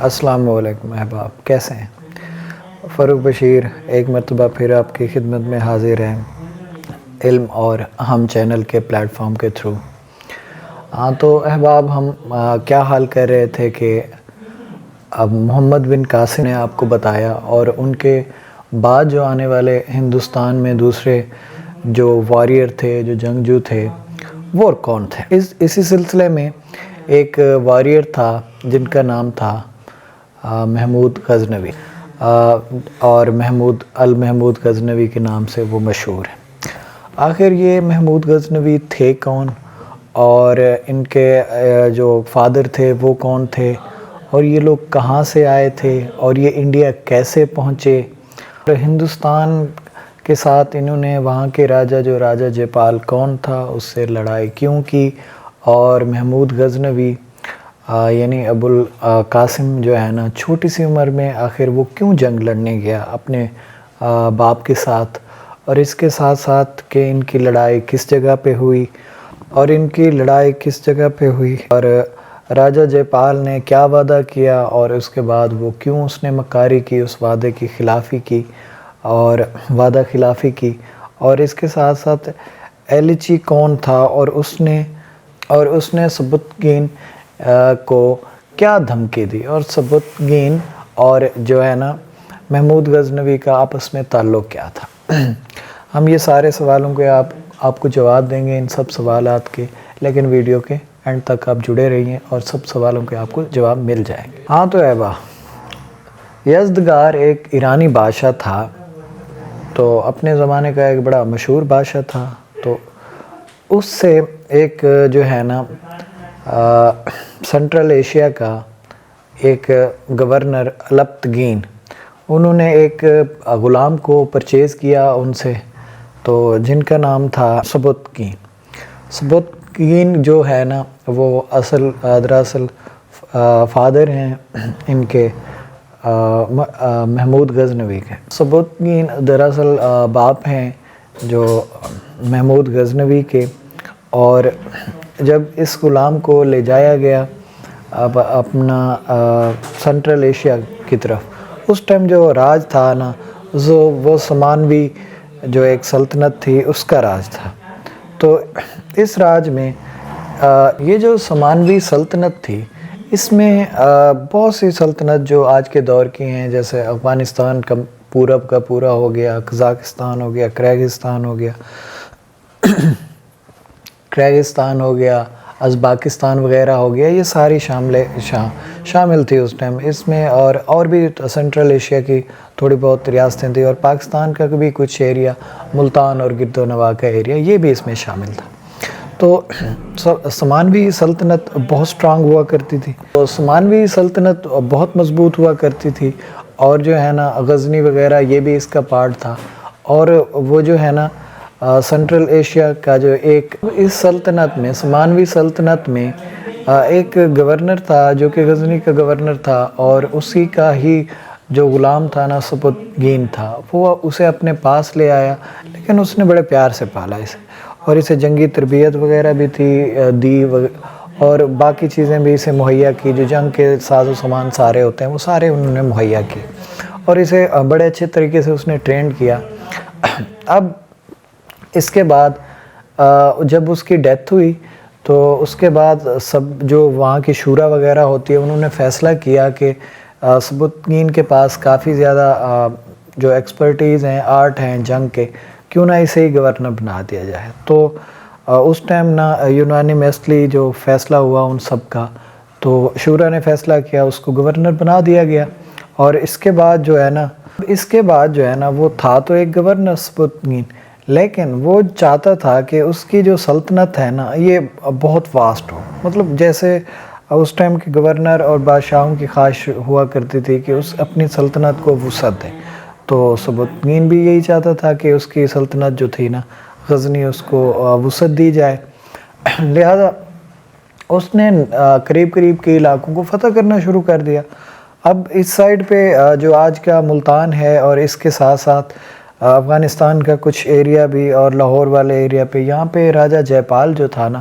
السلام علیکم احباب، کیسے ہیں؟ فاروق بشیر ایک مرتبہ پھر آپ کی خدمت میں حاضر ہیں علم اور ہم چینل کے پلیٹ فارم کے تھرو۔ تو احباب، ہم کیا حال کر رہے تھے کہ اب محمد بن قاسم نے آپ کو بتایا اور ان کے بعد جو آنے والے ہندوستان میں دوسرے جو واریر تھے، جو جنگجو تھے، وہ کون تھے۔ اسی سلسلے میں ایک واریر تھا جن کا نام تھا محمود غزنوی، اور محمود غزنوی کے نام سے وہ مشہور ہے۔ آخر یہ محمود غزنوی تھے کون، اور ان کے جو فادر تھے وہ کون تھے، اور یہ لوگ کہاں سے آئے تھے، اور یہ انڈیا کیسے پہنچے، اور ہندوستان کے ساتھ انہوں نے وہاں کے راجہ جے پال کون تھا اس سے لڑائی کیوں کی، اور محمود غزنوی یعنی ابو القاسم جو ہے نا، چھوٹی سی عمر میں آخر وہ کیوں جنگ لڑنے گیا اپنے باپ کے ساتھ، اور اس کے ساتھ ساتھ کہ ان کی لڑائی کس جگہ پہ ہوئی، اور راجہ جے پال نے کیا وعدہ کیا، اور اس کے بعد وہ کیوں اس نے مکاری کی، اس وعدے کی خلافی کی اور وعدہ خلافی کی، اور اس کے ساتھ ساتھ ایلچی کون تھا، اور اس نے سبکتگین کو کیا دھمکی دی، اور سبکتگین اور جو ہے نا محمود غزنوی کا آپس میں تعلق کیا تھا۔ ہم یہ سارے سوالوں کے آپ کو جواب دیں گے، ان سب سوالات کے، لیکن ویڈیو کے اینڈ تک آپ جڑے رہیے اور سب سوالوں کے آپ کو جواب مل جائیں گے۔ تو احبا، یزدگار ایک ایرانی بادشاہ تھا، تو اپنے زمانے کا ایک بڑا مشہور بادشاہ تھا۔ تو اس سے ایک جو ہے نا سنٹرل ایشیا کا ایک گورنر الپتگین، انہوں نے ایک غلام کو پرچیز کیا ان سے، تو جن کا نام تھا سبکتگین جو ہے نا، وہ دراصل فادر ہیں ان کے محمود غزنوی کے۔ سبکتگین دراصل باپ ہیں جو محمود غزنوی کے، اور جب اس غلام کو لے جایا گیا اب اپنا سنٹرل ایشیا کی طرف، اس ٹائم جو راج تھا نا، وہ سمانوی جو ایک سلطنت تھی اس کا راج تھا۔ تو اس راج میں یہ جو سمانوی سلطنت تھی، اس میں بہت سی سلطنت جو آج کے دور کی ہیں، جیسے افغانستان کا پورب کا پورا ہو گیا، قزاقستان ہو گیا، کرغزستان ہو گیا، ازبکستان وغیرہ ہو گیا، یہ ساری شامل تھی اس ٹائم اس میں، اور بھی سنٹرل ایشیا کی تھوڑی بہت ریاستیں تھیں، اور پاکستان کا بھی کچھ ایریا، ملتان اور گرد و نواح کا ایریا، یہ بھی اس میں شامل تھا۔ تو سمانوی سلطنت بہت سٹرانگ ہوا کرتی تھی، تو سمانوی سلطنت بہت مضبوط ہوا کرتی تھی، اور جو ہے نا غزنی وغیرہ یہ بھی اس کا پارٹ تھا، اور وہ جو ہے نا سنٹرل ایشیا کا جو ایک اس سلطنت میں، سمانوی سلطنت میں ایک گورنر تھا جو کہ غزنی کا گورنر تھا، اور اسی کا ہی جو غلام تھا نا، سبکتگین تھا، وہ اسے اپنے پاس لے آیا، لیکن اس نے بڑے پیار سے پالا اسے، اور اسے جنگی تربیت وغیرہ بھی دی، اور باقی چیزیں بھی اسے مہیا کی، جو جنگ کے ساز و سامان سارے ہوتے ہیں وہ سارے انہوں نے مہیا کی، اور اسے بڑے اچھے طریقے سے اس نے ٹرینڈ کیا۔ اب اس کے بعد جب اس کی ڈیتھ ہوئی، تو اس کے بعد سب جو وہاں کی شورا وغیرہ ہوتی ہے، انہوں نے فیصلہ کیا کہ سبکتگین کے پاس کافی زیادہ جو ایکسپرٹیز ہیں، آرٹ ہیں جنگ کے، کیوں نہ اسے ہی گورنر بنا دیا جائے۔ تو اس ٹائم نا یونانیمسلی جو فیصلہ ہوا ان سب کا، تو شورا نے فیصلہ کیا، اس کو گورنر بنا دیا گیا، اور اس کے بعد جو ہے نا وہ تھا تو ایک گورنر سبکتگین، لیکن وہ چاہتا تھا کہ اس کی جو سلطنت ہے نا، یہ بہت واسٹ ہو، مطلب جیسے اس ٹائم کے گورنر اور بادشاہوں کی خواہش ہوا کرتی تھی کہ اس اپنی سلطنت کو وسعت دے، تو سبکتگین بھی یہی چاہتا تھا کہ اس کی سلطنت جو تھی نا غزنی، اس کو وسعت دی جائے، لہذا اس نے قریب کے علاقوں کو فتح کرنا شروع کر دیا۔ اب اس سائڈ پہ جو آج کا ملتان ہے، اور اس کے ساتھ ساتھ افغانستان کا کچھ ایریا بھی، اور لاہور والے ایریا پہ، یہاں پہ راجہ جے پال جو تھا نا،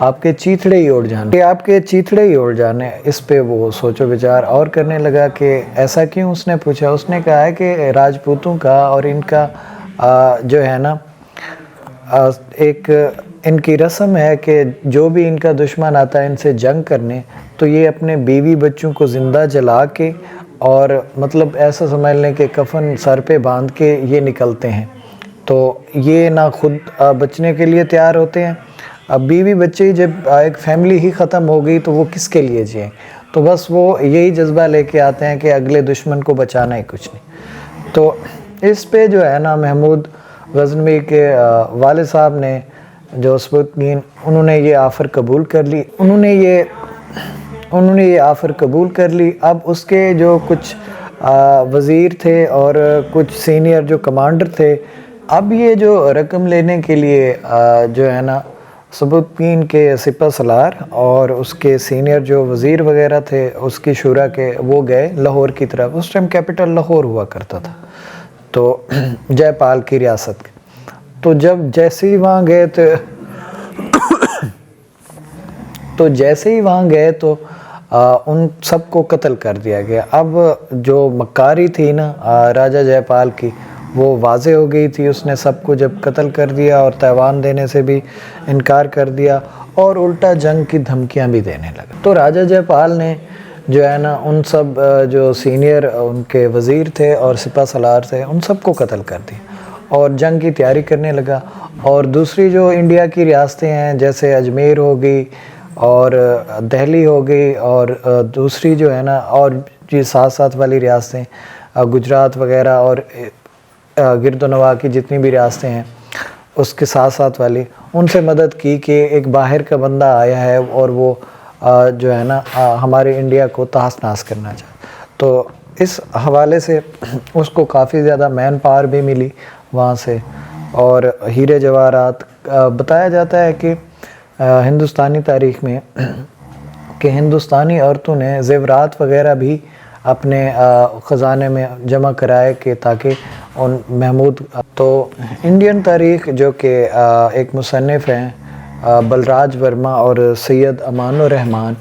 آپ کے چیتھڑے ہی اڑ جانے، کہ آپ کے چیتھڑے ہی اڑ جانے۔ اس پہ وہ سوچ و بچار اور کرنے لگا کہ ایسا کیوں؟ اس نے پوچھا، اس نے کہا ہے کہ راجپوتوں کا اور ان کا جو ہے نا ایک ان کی رسم ہے کہ جو بھی ان کا دشمن آتا ہے ان سے جنگ کرنے، تو یہ اپنے بیوی بچوں کو زندہ جلا کے اور مطلب ایسا سمجھ لیں کہ کفن سر پہ باندھ کے یہ نکلتے ہیں، تو یہ نہ خود بچنے کے لیے تیار ہوتے ہیں۔ اب بیوی بچے ہی جب ایک فیملی ہی ختم ہو گئی تو وہ کس کے لیے جئیں؟ تو بس وہ یہی جذبہ لے کے آتے ہیں کہ اگلے دشمن کو بچانا ہی کچھ نہیں۔ تو اس پہ جو ہے نا محمود غزنوی کے والد صاحب نے جو سبکتگین، انہوں نے یہ آفر قبول کر لی، انہوں نے یہ آفر قبول کر لی۔ اب اس کے جو کچھ وزیر تھے اور کچھ سینئر جو کمانڈر تھے، اب یہ جو رقم لینے کے لیے جو ہے نا سبکتگین کے سپہ سالار اور اس کے سینئر جو وزیر وغیرہ تھے اس کی شورا کے، وہ گئے لاہور کی طرف۔ اس ٹائم کیپٹل لاہور ہوا کرتا تھا، تو جے پال کی ریاست کے۔ تو جب جیسے ہی وہاں گئے تو ان سب کو قتل کر دیا گیا۔ اب جو مکاری تھی نا راجہ جے پال کی، وہ واضح ہو گئی تھی۔ اس نے سب کو جب قتل کر دیا اور تیوان دینے سے بھی انکار کر دیا اور الٹا جنگ کی دھمکیاں بھی دینے لگا، تو راجہ جے پال نے جو ہے نا ان سب جو سینئر ان کے وزیر تھے اور سپہ سالار تھے ان سب کو قتل کر دیا اور جنگ کی تیاری کرنے لگا۔ اور دوسری جو انڈیا کی ریاستیں ہیں جیسے اجمیر ہو گئی اور دہلی ہو گئی اور دوسری جو ہے نا اور جی ساتھ والی ریاستیں گجرات وغیرہ اور گرد و نواح کی جتنی بھی ریاستیں ہیں اس کے ساتھ والی، ان سے مدد کی کہ ایک باہر کا بندہ آیا ہے اور وہ جو ہے نا ہمارے انڈیا کو تہس نہس کرنا چاہتا۔ تو اس حوالے سے اس کو کافی زیادہ مین پاور بھی ملی وہاں سے اور ہیرے جواہرات۔ بتایا جاتا ہے کہ ہندوستانی تاریخ میں کہ ہندوستانی عورتوں نے زیورات وغیرہ بھی اپنے خزانے میں جمع کرائے کہ تاکہ ان محمود۔ تو انڈین تاریخ جو کہ ایک مصنف ہیں بلراج ورما اور سید امان الرحمن،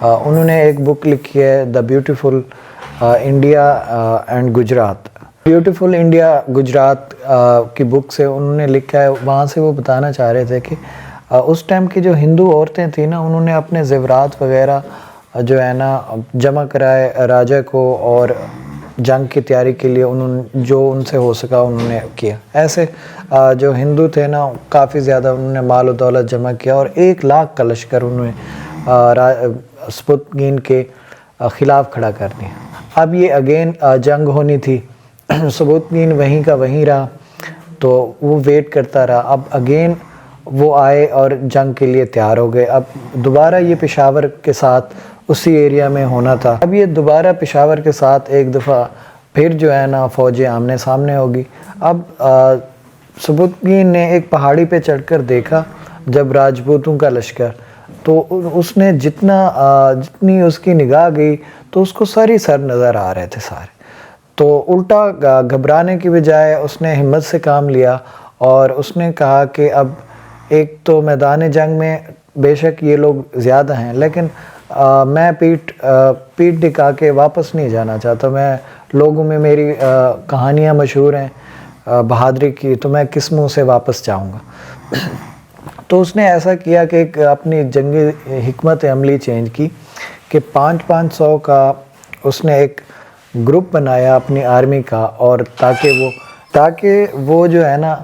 انہوں نے ایک بک لکھی ہے the beautiful India and Gujarat. Beautiful India Gujarat کی بک سے انہوں نے لکھا ہے، وہاں سے وہ بتانا چاہ رہے تھے کہ اس ٹائم کی جو ہندو عورتیں تھیں نا، انہوں نے اپنے زیورات وغیرہ جو ہے نا جمع کرائے راجہ کو اور جنگ کی تیاری کے لیے انہوں نے جو ان سے ہو سکا انہوں نے کیا۔ ایسے جو ہندو تھے نا کافی زیادہ انہوں نے مال و دولت جمع کیا اور 1,00,000 کا لشکر انہوں نے سبکتگین کے خلاف کھڑا کر دیا۔ اب یہ اگین جنگ ہونی تھی، سبکتگین وہیں کا وہیں رہا، تو وہ ویٹ کرتا رہا۔ اب اگین وہ آئے اور جنگ کے لیے تیار ہو گئے۔ اب دوبارہ یہ پشاور کے ساتھ اسی ایریا میں ہونا تھا۔ اب یہ دوبارہ پشاور کے ساتھ ایک دفعہ پھر جو ہے نا فوجیں آمنے سامنے ہوگی۔ اب سبکتگین نے ایک پہاڑی پہ چڑھ کر دیکھا جب راجپوتوں کا لشکر، تو اس نے جتنی اس کی نگاہ گئی تو اس کو سر نظر آ رہے تھے سارے، تو الٹا گھبرانے کی بجائے اس نے ہمت سے کام لیا اور اس نے کہا کہ اب ایک تو میدان جنگ میں بے شک یہ لوگ زیادہ ہیں، لیکن میں پیٹ دکھا کے واپس نہیں جانا چاہتا۔ میں لوگوں میں میری کہانیاں مشہور ہیں بہادری کی، تو میں کس منہ سے واپس جاؤں گا۔ تو اس نے ایسا کیا کہ ایک اپنی جنگی حکمت عملی چینج کی کہ 500 کا اس نے ایک گروپ بنایا اپنی آرمی کا، اور تاکہ وہ جو ہے نا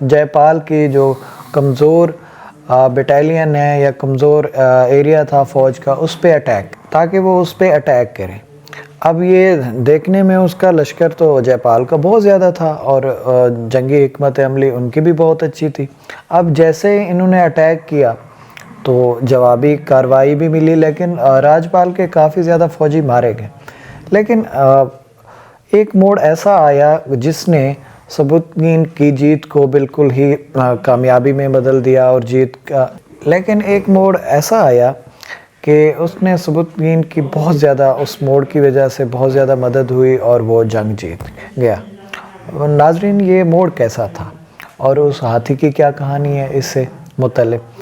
جے پال کی جو کمزور بٹالین ہے یا کمزور ایریا تھا فوج کا، اس پہ تاکہ وہ اس پہ اٹیک کرے۔ اب یہ دیکھنے میں اس کا لشکر تو جے پال کا بہت زیادہ تھا اور جنگی حکمت عملی ان کی بھی بہت اچھی تھی۔ اب جیسے انہوں نے اٹیک کیا تو جوابی کارروائی بھی ملی، لیکن راجپال کے کافی زیادہ فوجی مارے گئے۔ لیکن ایک موڑ ایسا آیا جس نے سبکتگین کی جیت کو بالکل ہی کامیابی میں بدل دیا اور لیکن ایک موڑ ایسا آیا کہ اس نے سبکتگین کی بہت زیادہ، اس موڑ کی وجہ سے بہت زیادہ مدد ہوئی اور وہ جنگ جیت گیا۔ ناظرین، یہ موڑ کیسا تھا اور اس ہاتھی کی کیا کہانی ہے اس سے متعلق؟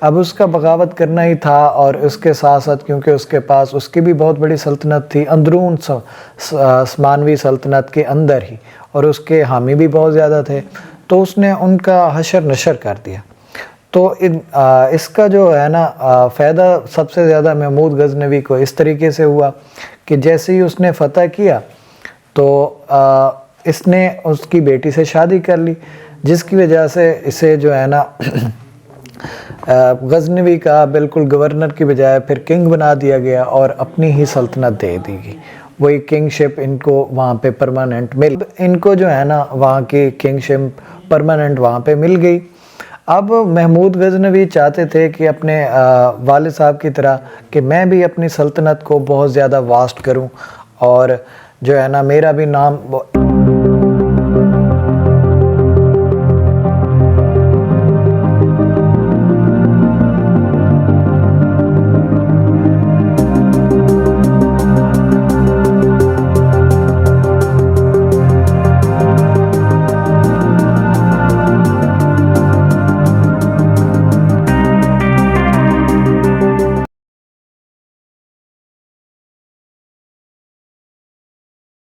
اب اس کا بغاوت کرنا ہی تھا، اور اس کے ساتھ ساتھ کیونکہ اس کے پاس اس کی بھی بہت بڑی سلطنت تھی اندرون عثمانوی سلطنت کے اندر ہی، اور اس کے حامی بھی بہت زیادہ تھے، تو اس نے ان کا حشر نشر کر دیا۔ تو اس کا جو ہے نا فائدہ سب سے زیادہ محمود غزنوی کو اس طریقے سے ہوا کہ جیسے ہی اس نے فتح کیا تو اس نے اس کی بیٹی سے شادی کر لی، جس کی وجہ سے اسے جو ہے نا غزنوی کا بالکل گورنر کی بجائے پھر کنگ بنا دیا گیا، اور اپنی ہی سلطنت دے دی گئی۔ وہی کنگ شپ ان کو وہاں پہ پرماننٹ ان کو جو ہے نا وہاں کی کنگ شپ پرماننٹ وہاں پہ مل گئی۔ اب محمود غزنوی چاہتے تھے کہ اپنے والد صاحب کی طرح کہ میں بھی اپنی سلطنت کو بہت زیادہ واسٹ کروں، اور جو ہے نا میرا بھی نام